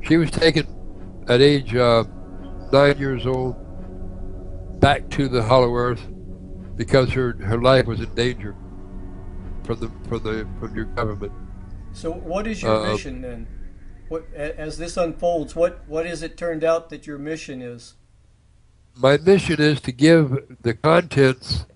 She was taken at age 9 years old back to the Hollow Earth because her life was in danger from your government. So, what is your Uh, mission then? What, as this unfolds, what is it turned out that your mission is? my mission is to give the contents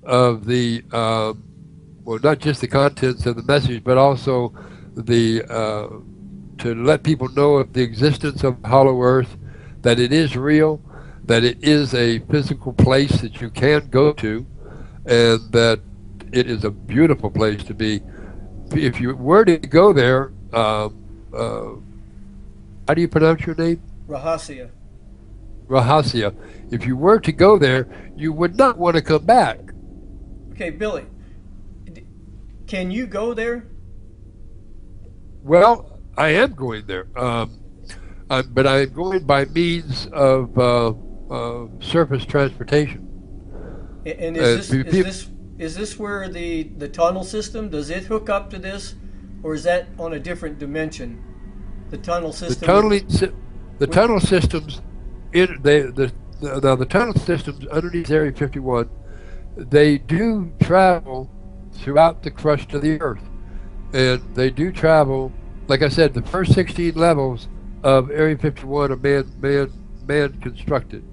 of the well, not just the contents of the message, but also the to let people know of the existence of Hollow Earth, that it is real, that it is a physical place that you can go to, and that it is a beautiful place to be. If you were to go there, how do you pronounce your name? Rahasia. Rahasia. If you were to go there, you would not want to come back. Okay, Billy, can you go there? Well, I am going there, but I am going by means of surface transportation. And Uh, is this where the tunnel system, does it hook up to this, or is that on a different dimension? The tunnel the system tunneling, the with tunnel systems, the tunnel systems underneath Area 51, they do travel throughout the crust of the Earth, and they do travel. Like I said, the first 16 levels of Area 51 are man constructed.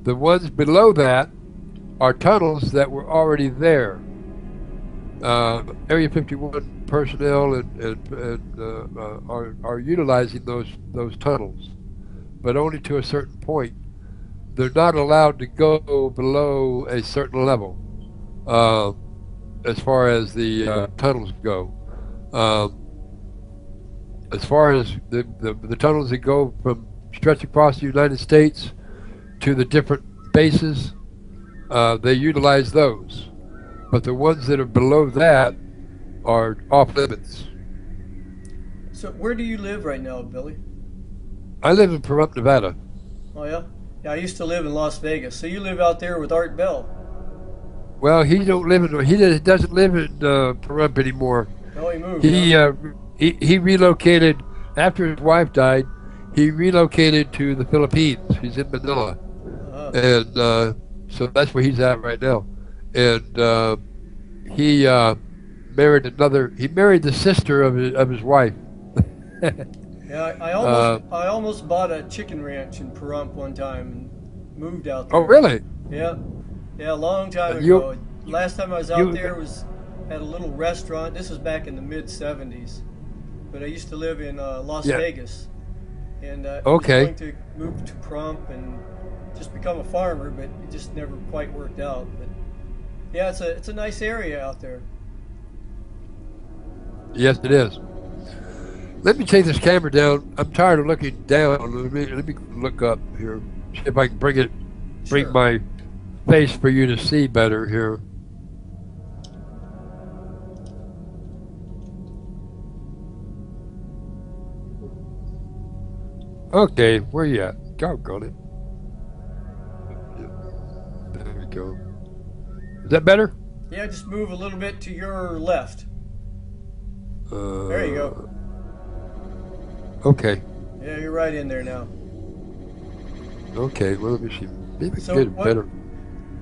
The ones below that are tunnels that were already there. Area 51 personnel are utilizing those tunnels, but only to a certain point. They're not allowed to go below a certain level uh, as far as the tunnels go. Um, as far as the tunnels that go from stretch across the United States to the different bases, they utilize those. But the ones that are below that are off limits. So where do you live right now, Billy? I live in Pahrump, Nevada. Oh yeah? Yeah, I used to live in Las Vegas. So you live out there with Art Bell. Well, he doesn't live in Pahrump anymore. Oh, he moved, huh? He relocated after his wife died. He relocated to the Philippines. He's in Manila, Uh-huh. and so that's where he's at right now. And he married another. He married the sister of his wife. Yeah, uh, I almost bought a chicken ranch in Pahrump one time and moved out oh, there. really? Yeah, yeah, a long time You ago. Last time I was out you there was at a little restaurant. This was back in the mid '70s, but I used to live in Las yeah. Vegas, and I was Okay. going to move to Pahrump and just become a farmer, but it just never quite worked out. But yeah, it's a nice area out there. Yes, it is. Let me take this camera down. I'm tired of looking down. Let me look up here. See if I can bring Sure. my face for you to see better here. Okay, where you at? Doggone it. There we go. Is that better? Yeah, just move a little bit to your left. There you go. Okay. Yeah, you're right in there now. Okay, well, let me see. Maybe I can So get a what better.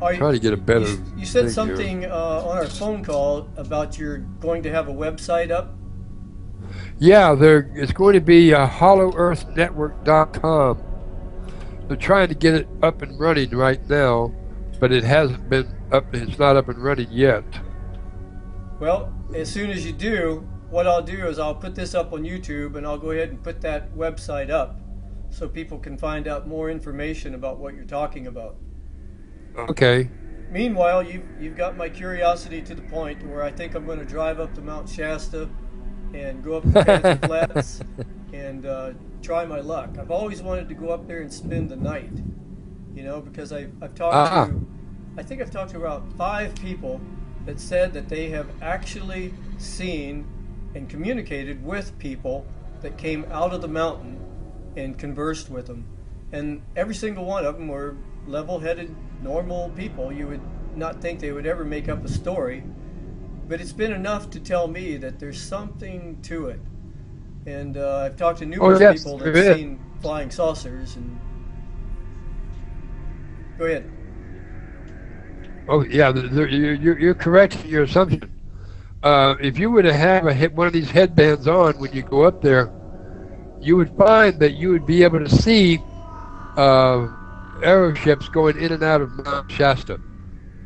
are Try to get a better you said thing here. something on our phone call about you're going to have a website up? Yeah, it's going to be hollowearthnetwork.com. They're trying to get it up and running right now, but it hasn't been up. It's not up and running yet. Well, as soon as you do, what I'll do is I'll put this up on YouTube and I'll go ahead and put that website up so people can find out more information about what you're talking about. Okay. Meanwhile, you've got my curiosity to the point where I think I'm going to drive up to Mount Shasta and go up the Panther Flats and try my luck. I've always wanted to go up there and spend the night, because I've talked Ah, to, I think I've talked to about 5 people that said that they have actually seen and communicated with people that came out of the mountain and conversed with them. And every single one of them were level-headed, normal people. You would not think they would ever make up a story, but it's been enough to tell me that there's something to it. And I've talked to Oh numerous yes, people there that've is. seen flying saucers. And go ahead. Oh yeah, you're correct in your assumption. If you were to have one of these headbands on when you go up there, you would find that you would be able to see uh, aeroships going in and out of Mount Shasta.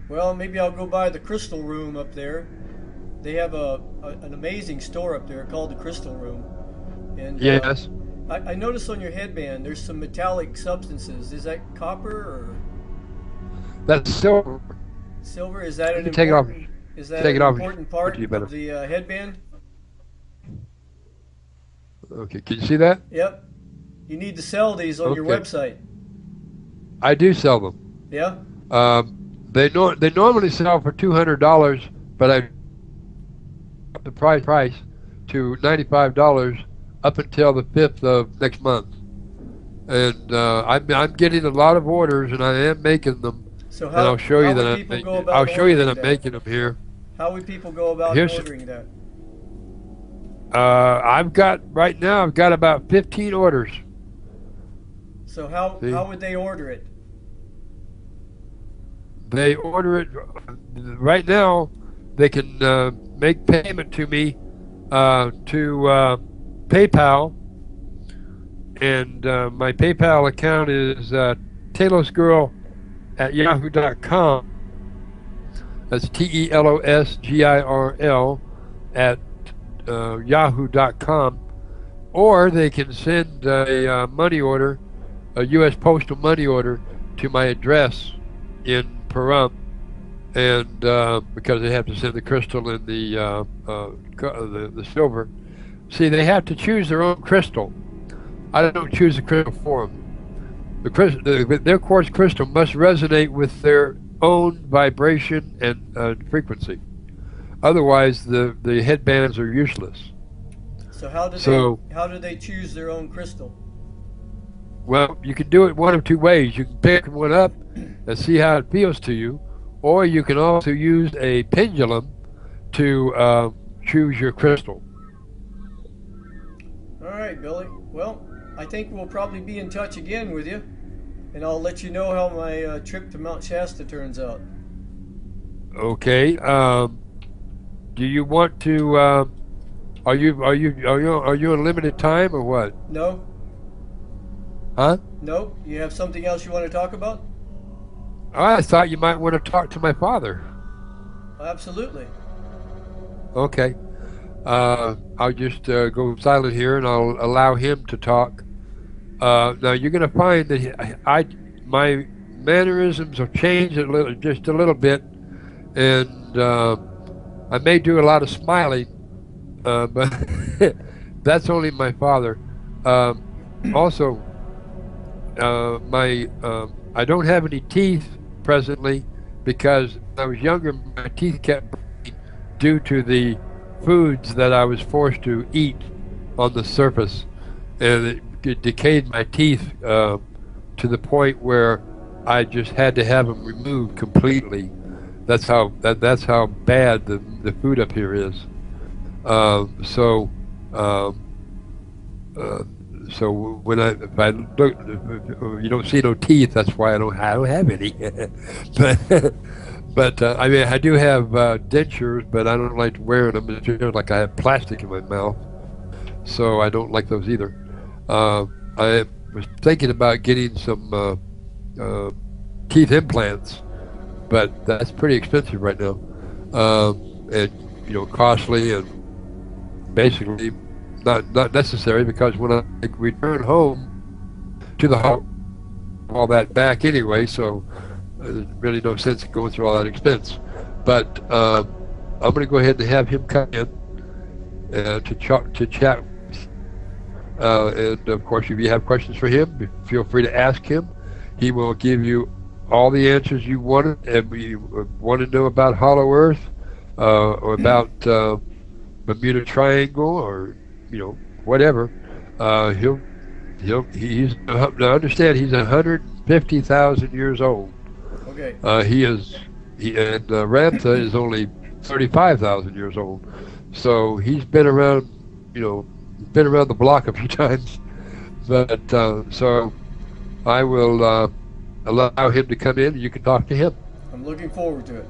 Well, maybe I'll go by the Crystal Room up there. They have an amazing store up there called the Crystal Room. And Yes, I noticed on your headband there's some metallic substances. Is that copper or that's silver. silver? Is that You an can take it off. important? Is that Take an it off. important What part do you better? of the headband? Okay, can you see that? Yep. You need to sell these on your Okay, website. I do sell them. Yeah. They normally sell for $200, but I upped the price to $95 up until the 5th of next month. And I'm getting a lot of orders, and I am making them. So And I'll show you how that would people go I'll about show you that ordering I'm that? making them here. How would people go about Here's ordering that? I've got right now. I've got about 15 orders. So See, how would they order it? they order it right now. They can make payment to me to PayPal, and my PayPal account is telosgirl@yahoo.com. That's TELOSGIRL at yahoo.com, or they can send a money order, a U.S. postal money order, to my address in Pahrump, and because they have to send the crystal and the silver. See, they have to choose their own crystal. I don't choose the crystal for them. Their quartz crystal must resonate with their own vibration and frequency. Otherwise, the headbands are useless. So how do they choose their own crystal? Well, you can do it one of two ways. You can pick one up and see how it feels to you, or you can also use a pendulum to choose your crystal. All right, Billy. Well, I think we'll probably be in touch again with you, and I'll let you know how my trip to Mount Shasta turns out. Okay. Do you want to? Are you on limited time or what? No? Huh? No? You have something else you want to talk about? I thought you might want to talk to my father. Absolutely. Okay. I'll just go silent here, and I'll allow him to talk. Now you're going to find that my mannerisms have changed just a little bit, and I may do a lot of smiling, but that's only my father. Also, I don't have any teeth presently because when I was younger, my teeth kept breaking due to the foods that I was forced to eat on the surface, and it decayed my teeth to the point where I just had to have them removed completely. That's how bad the food up here is. So when if I look, if you don't see no teeth, that's why I don't have any. but I mean, I do have dentures, but I don't like wearing them. It feels like I have plastic in my mouth, so I don't like those either. I was thinking about getting some teeth implants, but that's pretty expensive right now, and costly, and basically not necessary, because when I return home to the house, all that back anyway, so there's really no sense in going through all that expense. But I'm going to go ahead and have him come in to chat. And of course, if you have questions for him, feel free to ask him. He will give you all the answers you wanted, and you want to know about Hollow Earth, or about Bermuda Triangle, or whatever. He's now understand he's 150,000 years old. Okay. And Ramtha is only 35,000 years old. So he's been around, been around the block a few times, but so I will allow him to come in, and you can talk to him. I'm looking forward to it.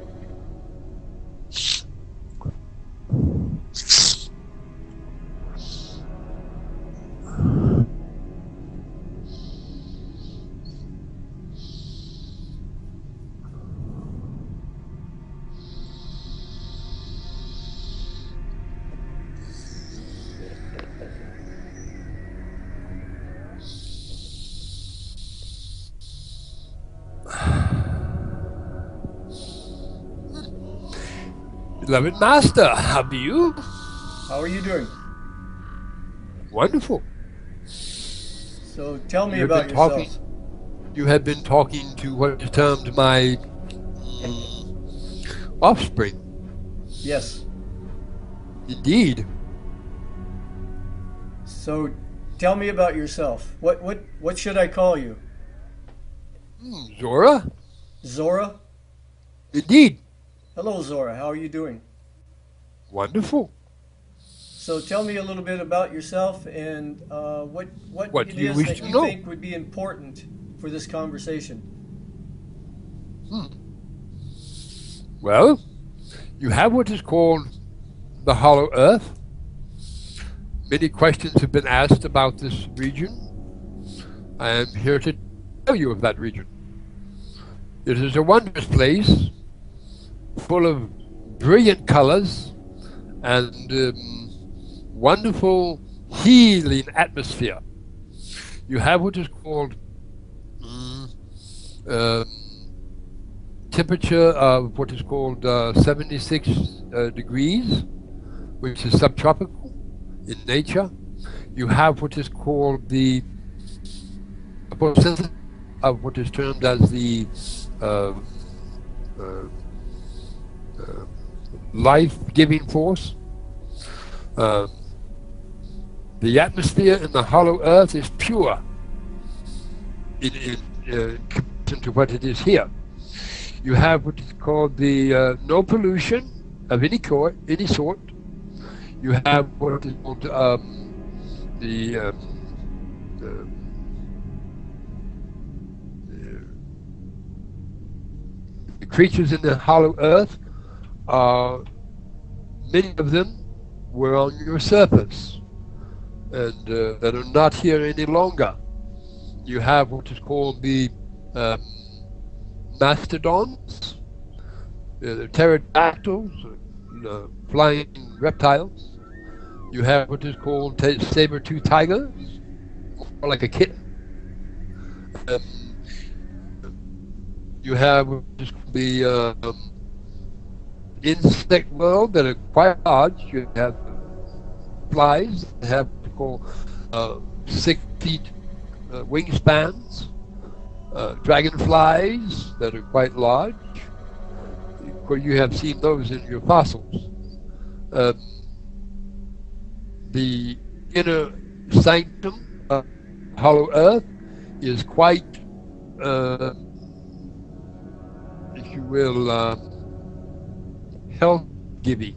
Beloved Master, how are you? How are you doing? Wonderful. So tell me You've about been yourself. talking. You have been talking to what is termed my offspring. Yes. Indeed. So tell me about yourself. What should I call you? Zora? Zora? Indeed. Hello, Zora. How are you doing? Wonderful. So tell me a little bit about yourself and what What it do you is wish that to you know? think would be important for this conversation. Well, you have what is called the Hollow Earth. Many questions have been asked about this region. I am here to tell you of that region. It is a wondrous place, full of brilliant colors and wonderful healing atmosphere. You have what is called temperature of what is called 76 degrees, which is subtropical in nature. You have what is called the of what is termed as the life-giving force. The atmosphere in the hollow earth is pure in comparison to what it is here. You have what is called the no pollution of any sort. You have what is called the creatures in the hollow earth. Many of them were on your surface and that are not here any longer. You have what is called the mastodons, the pterodactyls, flying reptiles. You have what is called saber-toothed tigers, more like a kitten. You have what is called the insect world that are quite large. You have flies that have what we call 6 feet wingspans, dragonflies that are quite large. Of course, you have seen those in your fossils. The inner sanctum of hollow earth is quite, if you will, health-giving.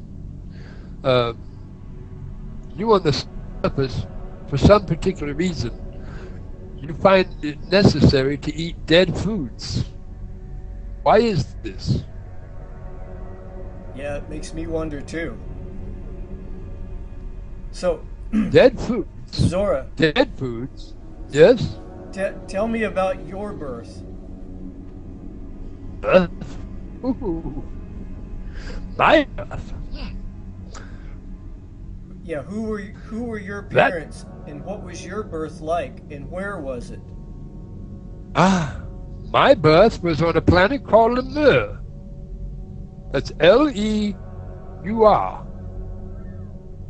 You on the surface, for some particular reason, you find it necessary to eat dead foods. Why is this? Yeah, it makes me wonder too. So, Dead foods. Zora, Dead foods. Yes. tell me about your birth. Birth. Ooh. My birth. Yeah, who were your parents, and what was your birth like, and where was it? My birth was on a planet called Lemur. That's L-E-U-R.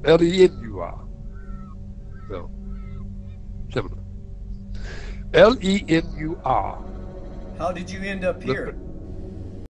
L-E-M-U-R. So, similar. L-E-M-U-R. How did you end up here?